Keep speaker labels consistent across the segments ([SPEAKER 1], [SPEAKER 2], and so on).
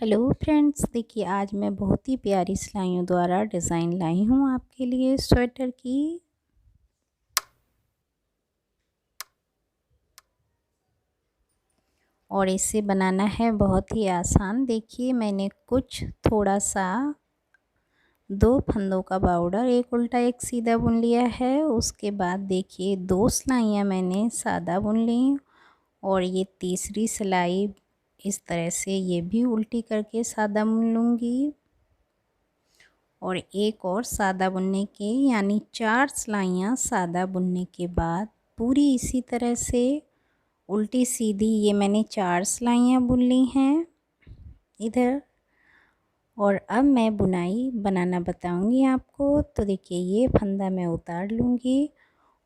[SPEAKER 1] Hello friends, देखिए आज मैं बहुत ही प्यारी सिलाइयों द्वारा डिज़ाइन लाई हूँ आपके लिए स्वेटर की। और इसे बनाना है बहुत ही आसान। देखिए मैंने कुछ थोड़ा सा 2 फंदों का बॉर्डर एक उल्टा एक सीधा बुन लिया है। उसके बाद देखिए 2 सिलाइयाँ मैंने सादा बुन ली और ये तीसरी सिलाई इस तरह से ये भी उल्टी करके सादा बुन लूँगी और एक और सादा बुनने के यानी 4 सिलाइयाँ सादा बुनने के बाद पूरी इसी तरह से उल्टी सीधी ये मैंने 4 सिलाइयाँ बुन ली हैं इधर। और अब मैं बुनाई बनाना बताऊंगी आपको। तो देखिए ये फंदा मैं उतार लूँगी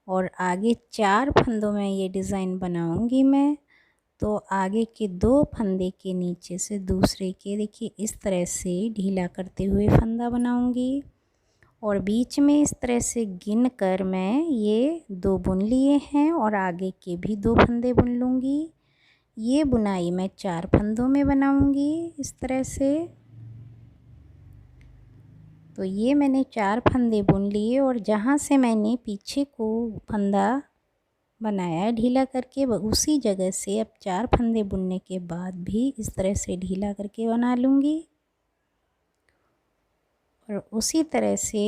[SPEAKER 1] और आगे 4 फंदों में ये डिज़ाइन बनाऊंगी मैं। तो आगे के 2 फंदे के नीचे से दूसरे के देखिए इस तरह से ढीला करते हुए फंदा बनाऊंगी और बीच में इस तरह से गिन कर मैं ये 2 बुन लिए हैं और आगे के भी 2 फंदे बुन लूँगी। ये बुनाई मैं 4 फंदों में बनाऊँगी इस तरह से। तो ये मैंने 4 फंदे बुन लिए और जहाँ से मैंने पीछे को फंदा बनाया ढीला करके उसी जगह से अब 4 फंदे बुनने के बाद भी इस तरह से ढीला करके बना लूँगी। और उसी तरह से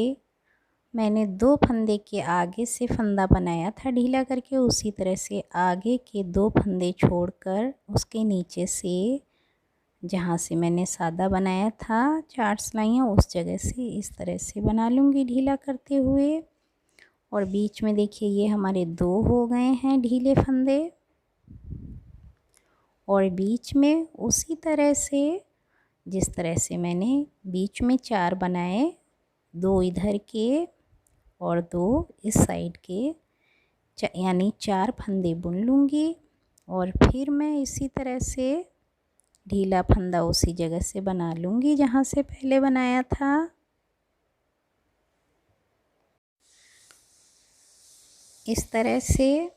[SPEAKER 1] मैंने 2 फंदे के आगे से फंदा बनाया था ढीला करके, उसी तरह से आगे के 2 फंदे छोड़कर उसके नीचे से जहाँ से मैंने सादा बनाया था 4 सिलाइयाँ उस जगह से इस तरह से बना लूँगी ढीला करते हुए। और बीच में देखिए ये हमारे 2 हो गए हैं ढीले फंदे और बीच में उसी तरह से जिस तरह से मैंने बीच में 4 बनाए, 2 इधर के और 2 इस साइड के, यानी 4 फंदे बुन लूँगी और फिर मैं इसी तरह से ढीला फंदा उसी जगह से बना लूँगी जहाँ से पहले बनाया था। इस तरह से।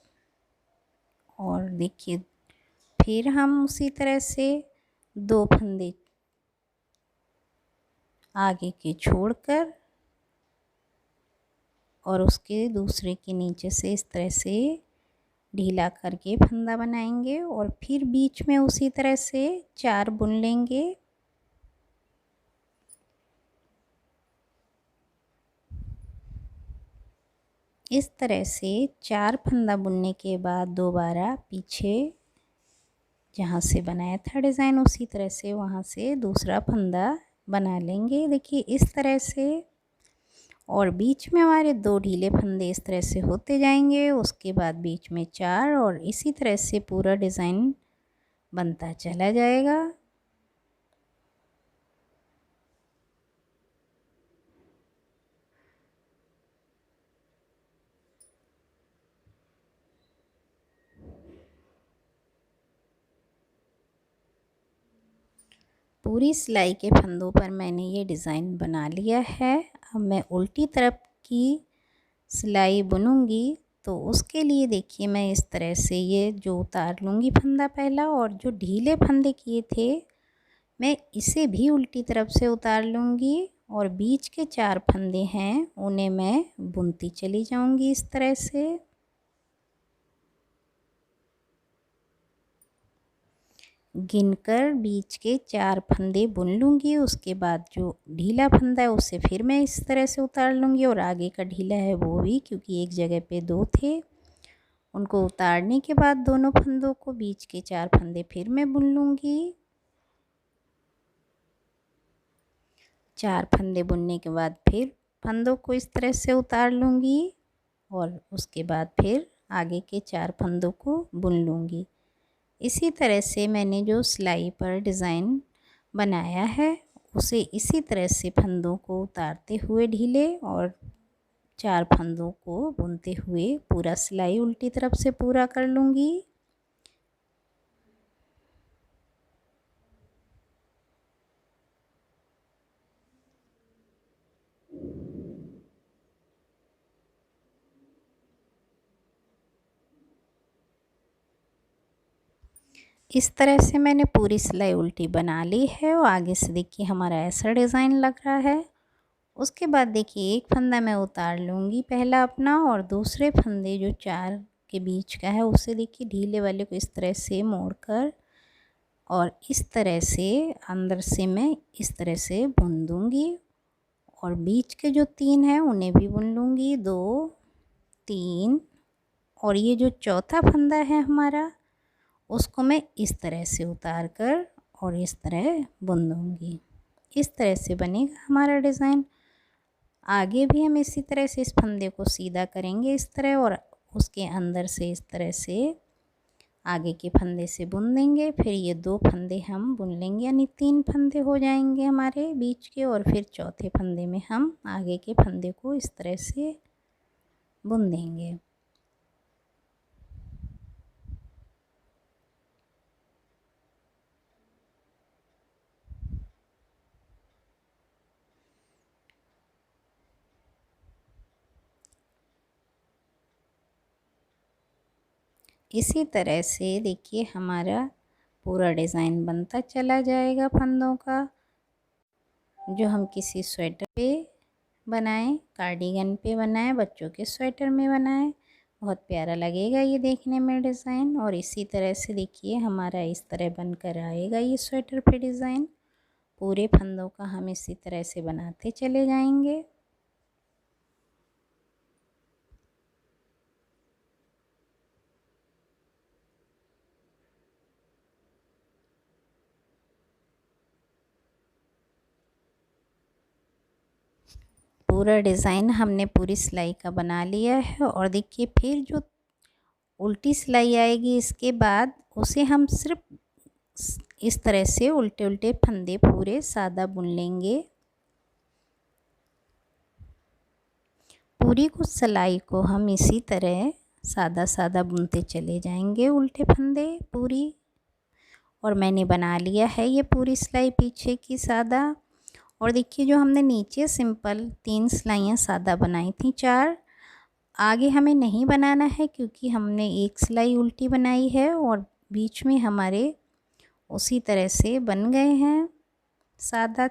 [SPEAKER 1] और देखिए फिर हम उसी तरह से 2 फंदे आगे के छोड़कर और उसके दूसरे के नीचे से इस तरह से ढीला करके फंदा बनाएंगे और फिर बीच में उसी तरह से 4 बुन लेंगे। इस तरह से 4 फंदा बुनने के बाद दोबारा पीछे जहाँ से बनाया था डिज़ाइन उसी तरह से वहाँ से दूसरा फंदा बना लेंगे। देखिए इस तरह से। और बीच में हमारे 2 ढीले फंदे इस तरह से होते जाएंगे, उसके बाद बीच में 4 और इसी तरह से पूरा डिज़ाइन बनता चला जाएगा। पूरी सिलाई के फंदों पर मैंने ये डिज़ाइन बना लिया है। अब मैं उल्टी तरफ की सिलाई बुनूंगी तो उसके लिए देखिए मैं इस तरह से ये जो उतार लूँगी फंदा पहला और जो ढीले फंदे किए थे मैं इसे भी उल्टी तरफ से उतार लूँगी और बीच के 4 फंदे हैं उन्हें मैं बुनती चली जाऊँगी इस तरह से। गिनकर बीच के 4 फंदे बुन लूँगी, उसके बाद जो ढीला फंदा है उसे फिर मैं इस तरह से उतार लूँगी और आगे का ढीला है वो भी, क्योंकि एक जगह पे 2 थे, उनको उतारने के बाद दोनों फंदों को बीच के 4 फंदे फिर मैं बुन लूँगी। 4 फंदे बुनने के बाद फिर फंदों को इस तरह से उतार लूँगी और उसके बाद फिर आगे के 4 फंदों को बुन लूँगी। इसी तरह से मैंने जो सिलाई पर डिज़ाइन बनाया है उसे इसी तरह से फंदों को उतारते हुए ढीले और 4 फंदों को बुनते हुए पूरा सिलाई उल्टी तरफ से पूरा कर लूँगी। इस तरह से मैंने पूरी सिलाई उल्टी बना ली है और आगे से देखिए हमारा ऐसा डिज़ाइन लग रहा है। उसके बाद देखिए एक फंदा मैं उतार लूँगी पहला अपना, और दूसरे फंदे जो 4 के बीच का है उसे देखिए ढीले वाले को इस तरह से मोड़कर और इस तरह से अंदर से मैं इस तरह से बुन दूँगी, और बीच के जो 3 हैं उन्हें भी बुन लूँगी, 2 3, और ये जो चौथा फंदा है हमारा उसको मैं इस तरह से उतार कर और इस तरह बुन दूँगी। इस तरह से बनेगा हमारा डिज़ाइन। आगे भी हम इसी तरह से इस फंदे को सीधा करेंगे इस तरह, और उसके अंदर से इस तरह से आगे के फंदे से बुन देंगे। फिर ये 2 फंदे हम बुन लेंगे, यानी 3 फंदे हो जाएंगे हमारे बीच के, और फिर चौथे फंदे में हम आगे के फंदे को इस तरह से बुन देंगे। इसी तरह से देखिए हमारा पूरा डिज़ाइन बनता चला जाएगा फंदों का, जो हम किसी स्वेटर पे बनाएं, कार्डिगन पे बनाएं, बच्चों के स्वेटर में बनाएं, बहुत प्यारा लगेगा ये देखने में डिज़ाइन। और इसी तरह से देखिए हमारा इस तरह बनकर आएगा ये स्वेटर पे डिज़ाइन। पूरे फंदों का हम इसी तरह से बनाते चले जाएंगे। पूरा डिज़ाइन हमने पूरी सिलाई का बना लिया है, और देखिए फिर जो उल्टी सिलाई आएगी इसके बाद उसे हम सिर्फ इस तरह से उल्टे उल्टे फंदे पूरे सादा बुन लेंगे। पूरी कुछ सिलाई को हम इसी तरह सादा सादा बुनते चले जाएंगे, उल्टे फंदे पूरी। और मैंने बना लिया है ये पूरी सिलाई पीछे की सादा। और देखिए जो हमने नीचे सिंपल 3 सिलाइयाँ सादा बनाई थी, 4 आगे हमें नहीं बनाना है क्योंकि हमने एक सिलाई उल्टी बनाई है, और बीच में हमारे उसी तरह से बन गए हैं सादा।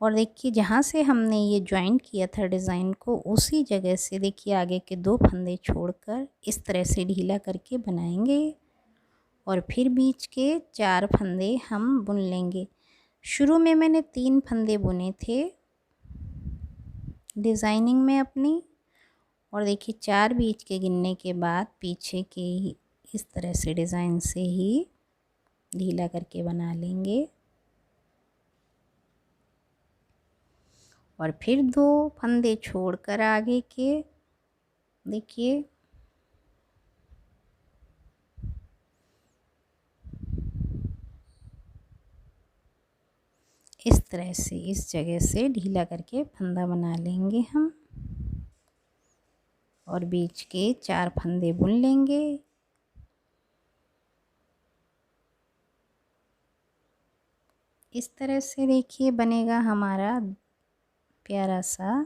[SPEAKER 1] और देखिए जहाँ से हमने ये जॉइंट किया था डिज़ाइन को, उसी जगह से देखिए आगे के 2 फंदे छोड़कर इस तरह से ढीला करके बनाएंगे, और फिर बीच के 4 फंदे हम बुन लेंगे। शुरू में मैंने 3 फंदे बुने थे डिज़ाइनिंग में अपनी, और देखिए 4 बीच के गिनने के बाद पीछे के ही इस तरह से डिज़ाइन से ही ढीला करके बना लेंगे। और फिर 2 फंदे छोड़कर आगे के देखिए इस तरह से इस जगह से ढीला करके फंदा बना लेंगे हम, और बीच के 4 फंदे बुन लेंगे। इस तरह से देखिए बनेगा हमारा प्यारा सा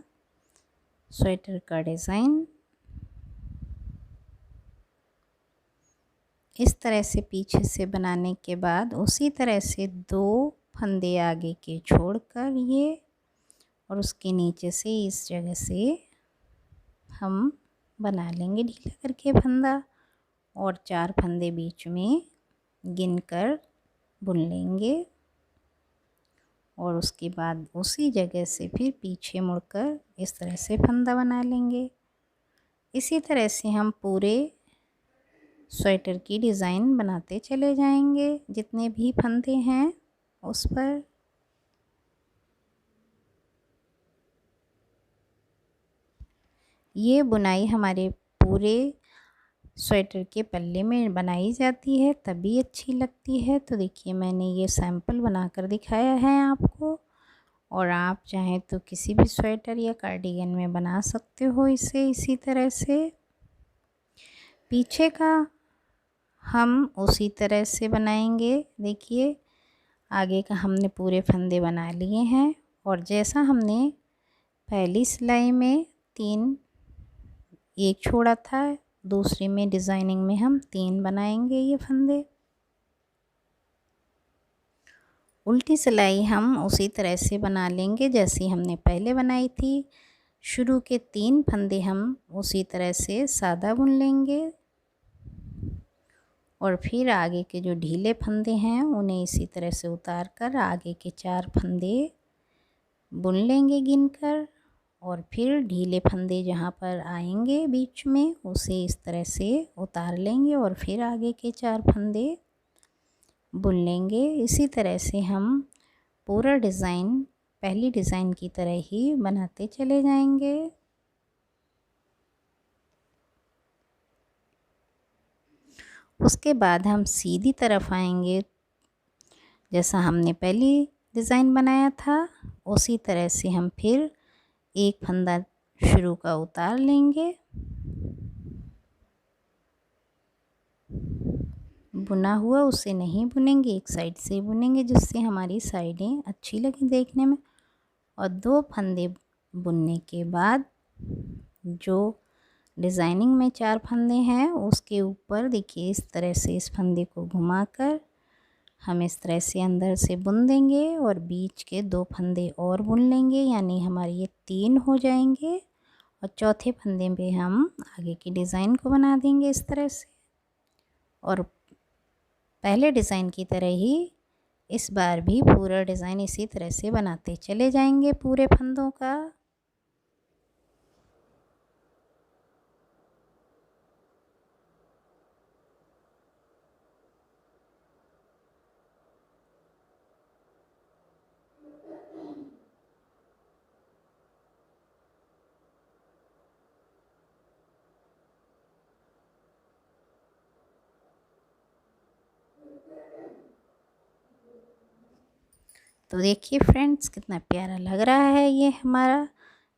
[SPEAKER 1] स्वेटर का डिज़ाइन। इस तरह से पीछे से बनाने के बाद उसी तरह से 2 फंदे आगे के छोड़कर ये, और उसके नीचे से इस जगह से हम बना लेंगे ढीला करके फंदा, और 4 फंदे बीच में गिनकर बुन लेंगे, और उसके बाद उसी जगह से फिर पीछे मुड़कर इस तरह से फंदा बना लेंगे। इसी तरह से हम पूरे स्वेटर की डिज़ाइन बनाते चले जाएंगे जितने भी फंदे हैं उस पर। ये बुनाई हमारे पूरे स्वेटर के पल्ले में बनाई जाती है तभी अच्छी लगती है। तो देखिए मैंने ये सैंपल बनाकर दिखाया है आपको, और आप चाहें तो किसी भी स्वेटर या कार्डिगन में बना सकते हो इसे इसी तरह से। पीछे का हम उसी तरह से बनाएंगे। देखिए आगे का हमने पूरे फंदे बना लिए हैं, और जैसा हमने पहली सिलाई में 3 एक छोड़ा था, दूसरी में डिज़ाइनिंग में हम 3 बनाएंगे ये फंदे। उल्टी सिलाई हम उसी तरह से बना लेंगे जैसी हमने पहले बनाई थी। शुरू के 3 फंदे हम उसी तरह से सादा बुन लेंगे और फिर आगे के जो ढीले फंदे हैं उन्हें इसी तरह से उतार कर आगे के 4 फंदे बुन लेंगे गिनकर, और फिर ढीले फंदे जहाँ पर आएंगे बीच में उसे इस तरह से उतार लेंगे और फिर आगे के 4 फंदे बुन लेंगे। इसी तरह से हम पूरा डिज़ाइन पहली डिज़ाइन की तरह ही बनाते चले जाएंगे। उसके बाद हम सीधी तरफ आएंगे, जैसा हमने पहली डिज़ाइन बनाया था उसी तरह से हम फिर एक फंदा शुरू का उतार लेंगे, बुना हुआ उसे नहीं बुनेंगे, एक साइड से बुनेंगे जिससे हमारी साइडें अच्छी लगी देखने में। और 2 फंदे बुनने के बाद जो डिज़ाइनिंग में 4 फंदे हैं उसके ऊपर देखिए इस तरह से इस फंदे को घुमाकर हम इस तरह से अंदर से बुन देंगे और बीच के 2 फंदे और बुन लेंगे, यानी हमारे ये 3 हो जाएंगे। और चौथे फंदे पे हम आगे की डिज़ाइन को बना देंगे इस तरह से, और पहले डिज़ाइन की तरह ही इस बार भी पूरा डिज़ाइन इसी तरह से बनाते चले जाएंगे पूरे फंदों का। तो देखिए फ्रेंड्स कितना प्यारा लग रहा है ये हमारा,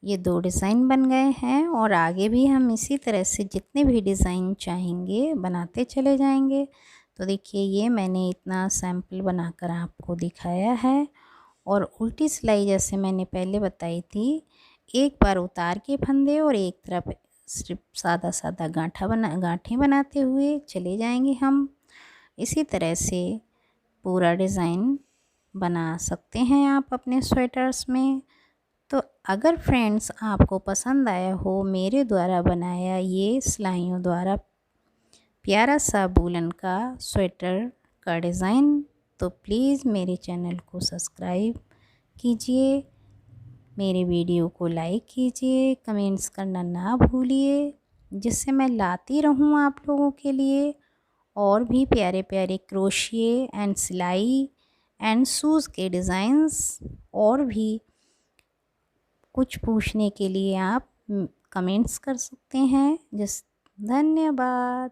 [SPEAKER 1] ये 2 डिज़ाइन बन गए हैं और आगे भी हम इसी तरह से जितने भी डिज़ाइन चाहेंगे बनाते चले जाएंगे। तो देखिए ये मैंने इतना सैम्पल बनाकर आपको दिखाया है। और उल्टी सिलाई जैसे मैंने पहले बताई थी, एक बार उतार के फंदे और एक तरफ सिर्फ सादा सादा गांठें बनाते हुए चले जाएंगे हम। इसी तरह से पूरा डिज़ाइन बना सकते हैं आप अपने स्वेटर्स में। तो अगर फ्रेंड्स आपको पसंद आया हो मेरे द्वारा बनाया ये सिलाइयों द्वारा प्यारा सा वूलन का स्वेटर का डिज़ाइन, तो प्लीज़ मेरे चैनल को सब्सक्राइब कीजिए, मेरे वीडियो को लाइक कीजिए, कमेंट्स करना ना भूलिए, जिससे मैं लाती रहूं आप लोगों के लिए और भी प्यारे प्यारे क्रोशिए एंड सिलाई एंड शूज़ के डिज़ाइंस। और भी कुछ पूछने के लिए आप कमेंट्स कर सकते हैं। धन्यवाद।